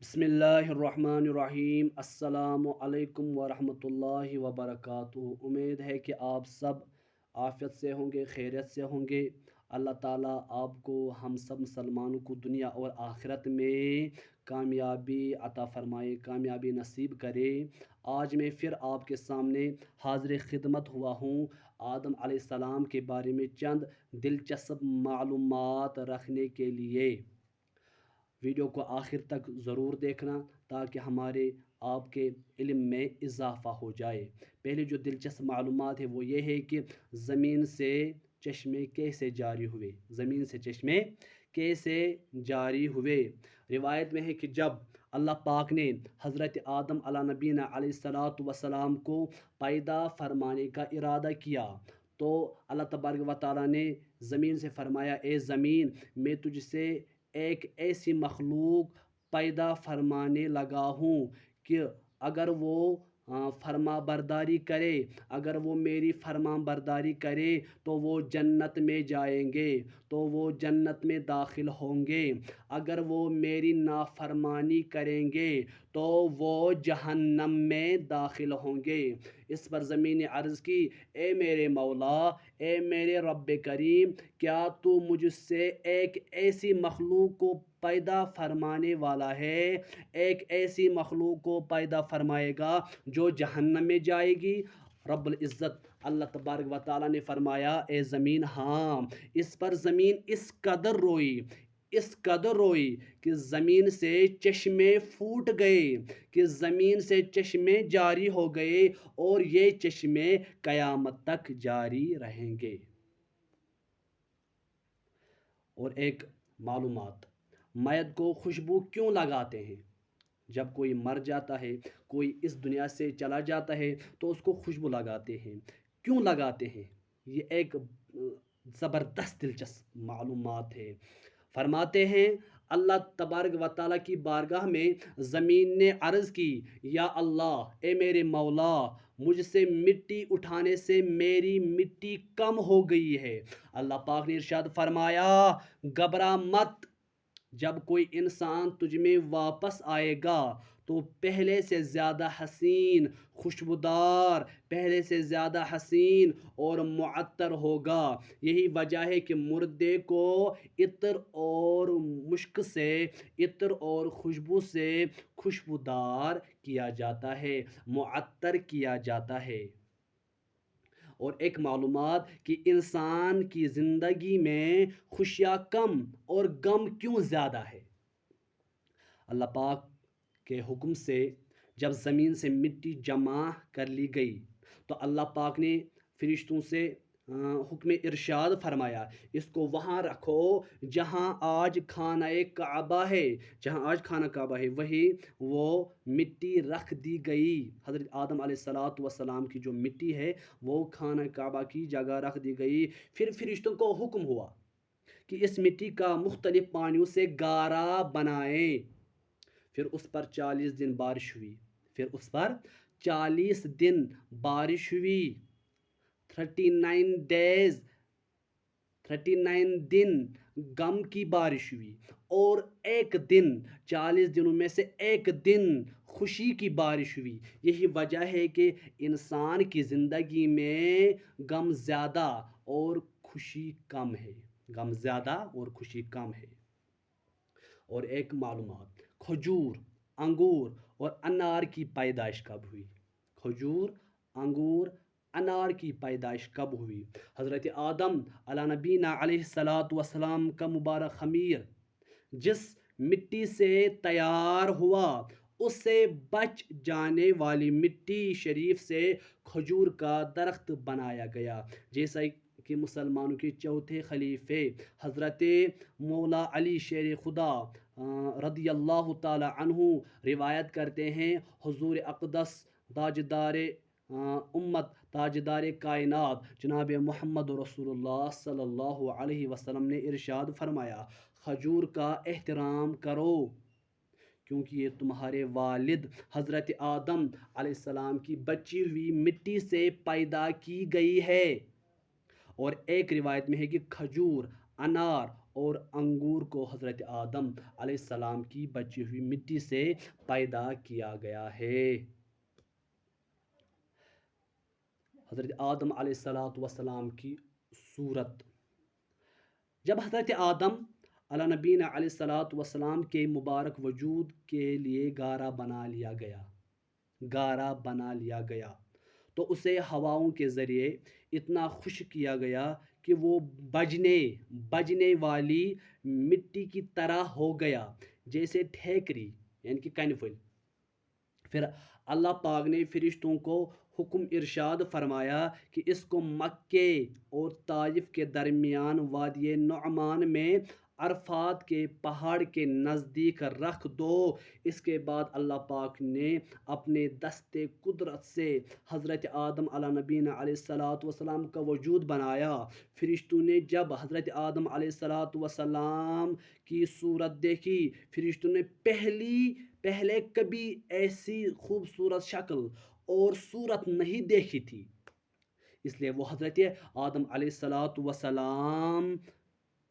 بسم اللہ الرحمن الرحیم السلام علیکم ورحمۃ اللہ وبرکاتہ۔ امید ہے کہ آپ سب عافیت سے ہوں گے، خیریت سے ہوں گے۔ اللہ تعالیٰ آپ کو، ہم سب مسلمانوں کو دنیا اور آخرت میں کامیابی عطا فرمائے، کامیابی نصیب کرے۔ آج میں پھر آپ کے سامنے حاضر خدمت ہوا ہوں آدم علیہ السلام کے بارے میں چند دلچسپ معلومات رکھنے کے لیے۔ ویڈیو کو آخر تک ضرور دیکھنا تاکہ ہمارے آپ کے علم میں اضافہ ہو جائے۔ پہلے جو دلچسپ معلومات ہے وہ یہ ہے کہ زمین سے چشمے کیسے جاری ہوئے، زمین سے چشمے کیسے جاری ہوئے۔ روایت میں ہے کہ جب اللہ پاک نے حضرت آدم علیہ نبینا علیہ الصلاۃ والسلام کو پیدا فرمانے کا ارادہ کیا تو اللہ تبارک و تعالیٰ نے زمین سے فرمایا، اے زمین، میں تجھ سے ایک ایسی مخلوق پیدا فرمانے لگا ہوں کہ اگر وہ فرما برداری کرے، اگر وہ میری فرما برداری کرے تو وہ جنت میں جائیں گے، تو وہ جنت میں داخل ہوں گے۔ اگر وہ میری نافرمانی کریں گے تو وہ جہنم میں داخل ہوں گے۔ اس پر زمین نے عرض کی، اے میرے مولا، اے میرے رب کریم، کیا تو مجھ سے ایک ایسی مخلوق کو پیدا فرمانے والا ہے، ایک ایسی مخلوق کو پیدا فرمائے گا جو جہنم میں جائے گی؟ رب العزت اللہ تبارک و تعالیٰ نے فرمایا، اے زمین، ہاں۔ اس پر زمین اس قدر روئی، اس قدر روئی کہ زمین سے چشمے پھوٹ گئے، کہ زمین سے چشمے جاری ہو گئے اور یہ چشمے قیامت تک جاری رہیں گے۔ اور ایک معلومات، میت کو خوشبو کیوں لگاتے ہیں؟ جب کوئی مر جاتا ہے، کوئی اس دنیا سے چلا جاتا ہے تو اس کو خوشبو لگاتے ہیں۔ کیوں لگاتے ہیں؟ یہ ایک زبردست دلچسپ معلومات ہے۔ فرماتے ہیں اللہ تبارک و تعالیٰ کی بارگاہ میں زمین نے عرض کی، یا اللہ، اے میرے مولا، مجھ سے مٹی اٹھانے سے میری مٹی کم ہو گئی ہے۔ اللہ پاک نے ارشاد فرمایا، گھبرا مت، جب کوئی انسان تجھ میں واپس آئے گا تو پہلے سے زیادہ حسین، خوشبودار، پہلے سے زیادہ حسین اور معطر ہوگا۔ یہی وجہ ہے کہ مردے کو عطر اور مشک سے، عطر اور خوشبو سے خوشبودار کیا جاتا ہے، معطر کیا جاتا ہے۔ اور ایک معلومات کہ انسان کی زندگی میں خوشیاں کم اور غم کیوں زیادہ ہے۔ اللہ پاک کے حکم سے جب زمین سے مٹی جمع کر لی گئی تو اللہ پاک نے فرشتوں سے حکم ارشاد فرمایا، اس کو وہاں رکھو جہاں آج خانہ کعبہ ہے، جہاں آج خانہ کعبہ ہے، وہی وہ مٹی رکھ دی گئی۔ حضرت آدم علیہ الصلاۃ والسلام کی جو مٹی ہے وہ خانہ کعبہ کی جگہ رکھ دی گئی۔ پھر فرشتوں کو حکم ہوا کہ اس مٹی کا مختلف پانیوں سے گارا بنائیں۔ پھر اس پر 40 دن بارش ہوئی، پھر اس پر 40 دن بارش ہوئی، 39 ڈیز، 39 دن غم کی بارش ہوئی، اور ایک دن، 40 دنوں میں سے ایک دن خوشی کی بارش ہوئی۔ یہی وجہ ہے کہ انسان کی زندگی میں غم زیادہ اور خوشی کم ہے، غم زیادہ اور خوشی کم ہے۔ اور ایک معلومات، کھجور، انگور اور انار کی پیدائش کب ہوئی؟ کھجور، انگور، انار کی پیدائش کب ہوئی؟ حضرت آدم علیہ نبینا علیہ الصلاۃ والسلام کا مبارک خمیر جس مٹی سے تیار ہوا، اس سے بچ جانے والی مٹی شریف سے کھجور کا درخت بنایا گیا، جیسا کہ مسلمانوں کے چوتھے خلیفے حضرت مولا علی شیر خدا رضی اللہ تعالی عنہ روایت کرتے ہیں، حضور اقدس تاجدار امت، تاجدار کائنات جناب محمد رسول اللہ صلی اللہ علیہ وسلم نے ارشاد فرمایا، کھجور کا احترام کرو کیونکہ یہ تمہارے والد حضرت آدم علیہ السلام کی بچی ہوئی مٹی سے پیدا کی گئی ہے۔ اور ایک روایت میں ہے کہ کھجور، انار اور انگور کو حضرت آدم علیہ السلام کی بچی ہوئی مٹی سے پیدا کیا گیا ہے۔ حضرت آدم علیہ السلام کی صورت، جب حضرت آدم علی نبینا علیہ السلام کے مبارک وجود کے لیے گارا بنا لیا گیا تو اسے ہواؤں کے ذریعے اتنا خشک کیا گیا کہ وہ بجنے والی مٹی کی طرح ہو گیا، جیسے ٹھیکری یعنی کہ کنفل۔ پھر اللہ پاک نے فرشتوں کو حکم ارشاد فرمایا کہ اس کو مکے اور طائف کے درمیان وادی نعمان میں عرفات کے پہاڑ کے نزدیک رکھ دو۔ اس کے بعد اللہ پاک نے اپنے دست قدرت سے حضرت آدم علیہ نبینا علیہ السلام کا وجود بنایا۔ فرشتوں نے جب حضرت آدم علیہ السلام کی صورت دیکھی، فرشتوں نے پہلے کبھی ایسی خوبصورت شکل اور صورت نہیں دیکھی تھی، اس لیے وہ حضرت آدم علیہ السلام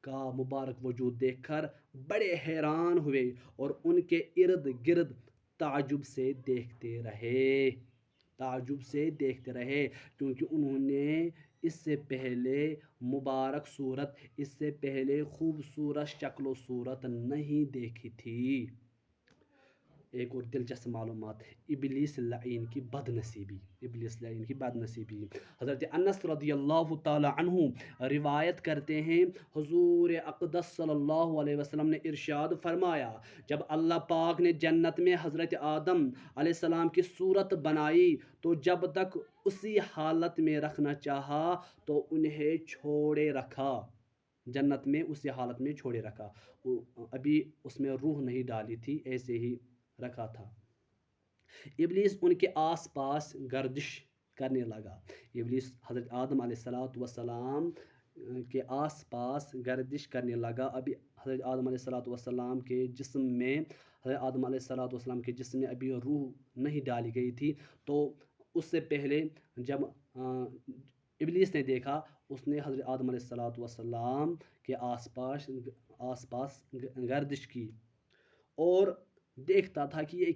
کا مبارک وجود دیکھ کر بڑے حیران ہوئے اور ان کے ارد گرد تعجب سے دیکھتے رہے کیونکہ انہوں نے اس سے پہلے مبارک صورت، اس سے پہلے خوبصورت شکل و صورت نہیں دیکھی تھی۔ ایک اور دلچسپ معلومات، ابلیس لعین کی بد نصیبی۔ حضرت انس رضی اللہ تعالی عنہ روایت کرتے ہیں، حضور اقدس صلی اللہ علیہ وسلم نے ارشاد فرمایا، جب اللہ پاک نے جنت میں حضرت آدم علیہ السلام کی صورت بنائی تو جب تک اسی حالت میں رکھنا چاہا تو انہیں چھوڑے رکھا، جنت میں اسی حالت میں چھوڑے رکھا، ابھی اس میں روح نہیں ڈالی تھی، ایسے ہی رکھا تھا۔ ابلیس ان کے آس پاس گردش کرنے لگا، ابلیس حضرت آدم علیہ السلام کے آس پاس گردش کرنے لگا۔ ابھی حضرت آدم علیہ السلام کے جسم میں ابھی روح نہیں ڈالی گئی تھی، تو اس سے پہلے جب ابلیس نے دیکھا، اس نے حضرت آدم علیہ السلام کے آس پاس گردش کی اور دیکھتا تھا کہ یہ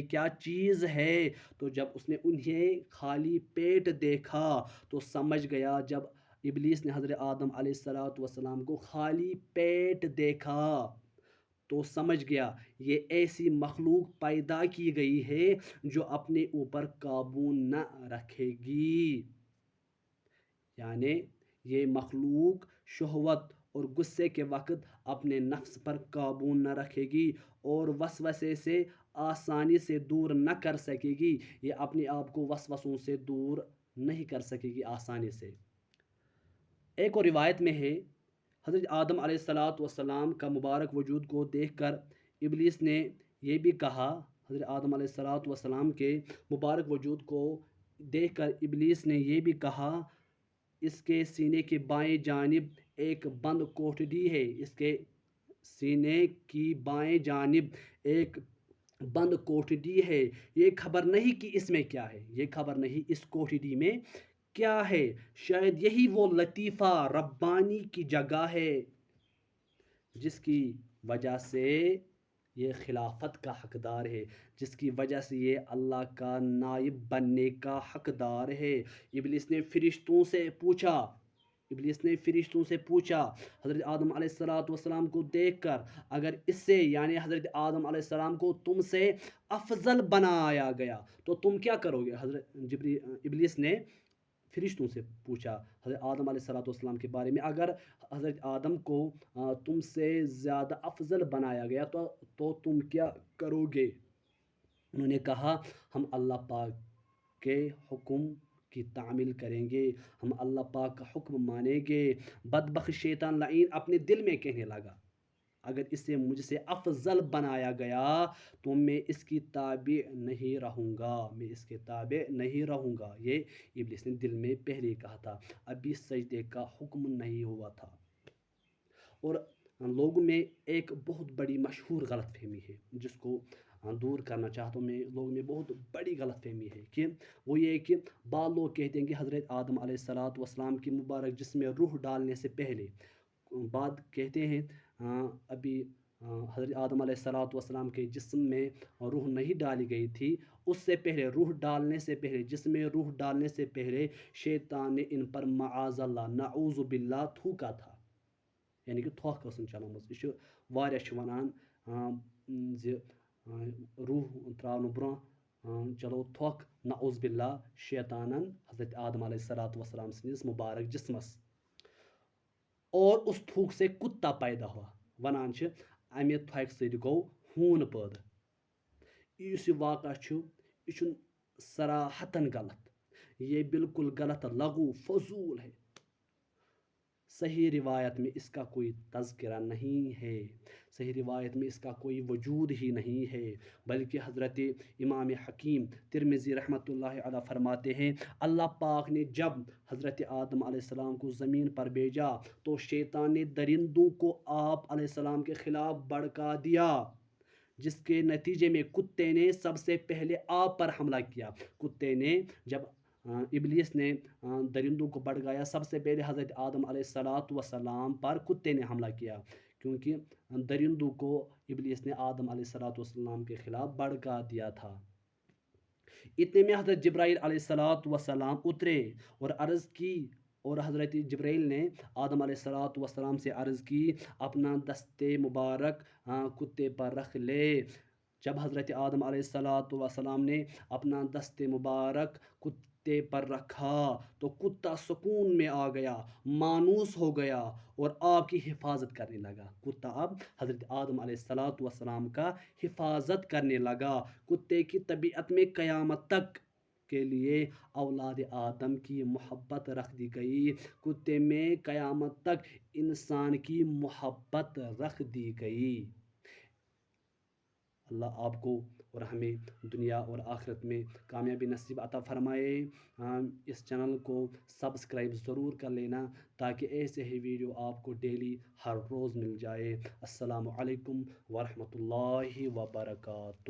کیا چیز ہے، تو جب اس نے انہیں خالی پیٹ دیکھا تو سمجھ گیا، جب ابلیس نے حضرت آدم علیہ السلام کو خالی پیٹ دیکھا تو سمجھ گیا یہ ایسی مخلوق پیدا کی گئی ہے جو اپنے اوپر قابو نہ رکھے گی، یعنی یہ مخلوق شہوت اور غصے کے وقت اپنے نفس پر قابو نہ رکھے گی اور وسوسے سے آسانی سے دور نہ کر سکے گی، یہ اپنے آپ کو وسوسوں سے دور نہیں کر سکے گی آسانی سے۔ ایک اور روایت میں ہے، حضرت آدم علیہ السلام کا مبارک وجود کو دیکھ کر ابلیس نے یہ بھی کہا، حضرت آدم علیہ السلام کے مبارک وجود کو دیکھ کر ابلیس نے یہ بھی کہا، اس کے سینے کی بائیں جانب ایک بند کوٹڑی ہے، اس کے سینے کی بائیں جانب ایک بند کوٹڑی ہے، یہ خبر نہیں کہ اس میں کیا ہے، یہ خبر نہیں اس کوٹڑی میں کیا ہے، شاید یہی وہ لطیفہ ربانی کی جگہ ہے جس کی وجہ سے یہ خلافت کا حقدار ہے، جس کی وجہ سے یہ اللہ کا نائب بننے کا حقدار ہے۔ ابلیس نے فرشتوں سے پوچھا حضرت آدم علیہ السلام کو دیکھ کر، اگر اس سے یعنی حضرت آدم علیہ السلام کو تم سے افضل بنایا گیا تو تم کیا کرو گے؟ ابلیس نے فرشتوں سے پوچھا حضرت آدم علیہ السلام کے بارے میں، اگر حضرت آدم کو تم سے زیادہ افضل بنایا گیا تو تم کیا کرو گے؟ انہوں نے کہا، ہم اللہ پاک کے حکم کی تعمیل کریں گے، ہم اللہ پاک کا حکم مانیں گے۔ بدبخت شیطان لعین اپنے دل میں کہنے لگا، اگر اسے مجھ سے افضل بنایا گیا تو میں اس کی تابع نہیں رہوں گا، یہ ابلیس نے دل میں پہلے ہی کہا تھا، ابھی سجدے کا حکم نہیں ہوا تھا۔ اور لوگوں میں ایک بہت بڑی مشہور غلط فہمی ہے جس کو دور کرنا چاہتا ہوں میں، لوگوں میں بہت بڑی غلط فہمی ہے کہ وہ یہ کہ بعض لوگ کہتے ہیں کہ حضرت آدم علیہ السلام کی مبارک جسم میں روح ڈالنے سے پہلے بعد کہتے ہیں ابھی حضرت آدم علیہ الصلوۃ والسلام کے جسم میں روح نہیں ڈالی گئی تھی، اس سے پہلے روح ڈالنے سے پہلے، جسم میں روح ڈالنے سے پہلے شیطان نے ان پر معاذ اللہ نعوذ باللہ تھوکا تھا، یعنی کہ تھوک ٲسن چلٲمٕژ. یہِ چھُ واریاہ چھِ وَنان زِ روح ترٛاونہٕ برٛونٛہہ چلو تھوک نعوذ باللہ شیطانن حضرت آدم علیہ الصلوۃ والسلام سٕنٛدِس مبارک جسمس، اور اس تھوک سے کتا پیدا ہوا. ونان چھِ امہِ تھوکہِ سۭتۍ گوٚو ہوٗن پٲدٕ. یُس یہِ واقعہ چھُ یہ چھُنہٕ صراحتاً غلط، یہ بالکل غلط لغو فضول ہے. صحیح روایت میں اس کا کوئی تذکرہ نہیں ہے، صحیح روایت میں اس کا کوئی وجود ہی نہیں ہے، بلکہ حضرت امام حکیم ترمذی رحمۃ اللہ علیہ فرماتے ہیں اللہ پاک نے جب حضرت آدم علیہ السلام کو زمین پر بھیجا تو شیطان نے درندوں کو آپ علیہ السلام کے خلاف بھڑکا دیا، جس کے نتیجے میں کتے نے سب سے پہلے آپ پر حملہ کیا. کتے نے جب ابلیس نے درندوں کو بھڑکایا، سب سے پہلے حضرت آدم علیہ الصلوۃ والسلام پر کتے نے حملہ کیا، کیونکہ درندوں کو ابلیس نے آدم علیہ الصلوۃ والسلام کے خلاف بھڑکا دیا تھا. اتنے میں حضرت جبرائیل علیہ الصلوۃ والسلام اترے اور عرض کی، اور حضرت جبرائیل نے آدم علیہ الصلوۃ والسلام سے عرض کی اپنا دست مبارک کتے پر رکھ لے. جب حضرت آدم علیہ الصلوۃ والسلام نے اپنا دست مبارک کتے پر رکھا تو کتا سکون میں آ گیا، مانوس ہو گیا اور آپ کی حفاظت کرنے لگا. کتا اب حضرت آدم علیہ الصلوۃ والسلام کا حفاظت کرنے لگا. کتے کی طبیعت میں قیامت تک کے لیے اولاد آدم کی محبت رکھ دی گئی، کتے میں قیامت تک انسان کی محبت رکھ دی گئی. اللہ آپ کو اور ہمیں دنیا اور آخرت میں کامیابی نصیب عطا فرمائے. اس چینل کو سبسکرائب ضرور کر لینا تاکہ ایسے ہی ویڈیو آپ کو ڈیلی ہر روز مل جائے. السلام علیکم ورحمۃ اللہ وبرکاتہ.